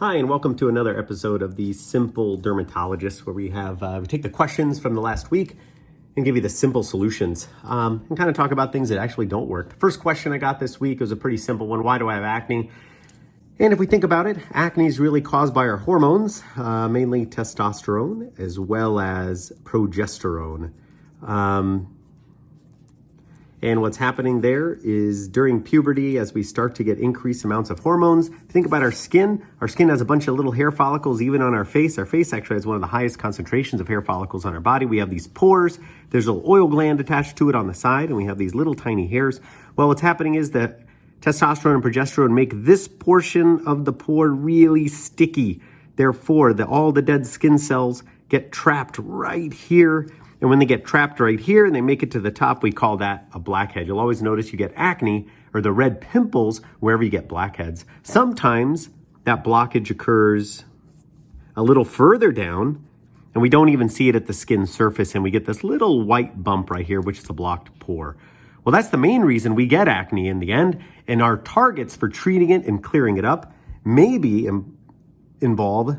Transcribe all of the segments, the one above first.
Hi, and welcome to another episode of the Simple Dermatologist, where we take the questions from the last week and give you the simple solutions and kind of talk about things that actually don't work. The first question I got this week was a pretty simple one. Why do I have acne? And if we think about it, acne is really caused by our hormones, mainly testosterone as well as progesterone. And what's happening there is during puberty, as we start to get increased amounts of hormones, think about our skin. Our skin has a bunch of little hair follicles, even on our face. Our face actually has one of the highest concentrations of hair follicles on our body. We have these pores. There's a little oil gland attached to it on the side, and we have these little tiny hairs. Well, what's happening is that testosterone and progesterone make this portion of the pore really sticky. Therefore, all the dead skin cells get trapped right here. And when they get trapped right here and they make it to the top, we call that a blackhead. You'll always notice you get acne or the red pimples wherever you get blackheads. Sometimes that blockage occurs a little further down and we don't even see it at the skin surface, and we get this little white bump right here, which is a blocked pore. Well, that's the main reason we get acne in the end, and our targets for treating it and clearing it up maybe involve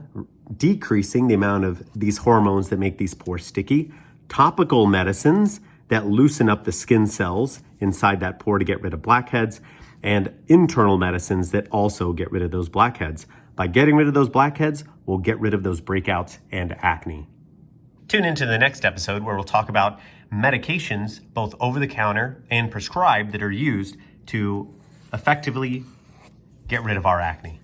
decreasing the amount of these hormones that make these pores sticky, topical medicines that loosen up the skin cells inside that pore to get rid of blackheads, and internal medicines that also get rid of those blackheads. By getting rid of those blackheads, we'll get rid of those breakouts and acne. Tune into the next episode where we'll talk about medications, both over the counter and prescribed, that are used to effectively get rid of our acne.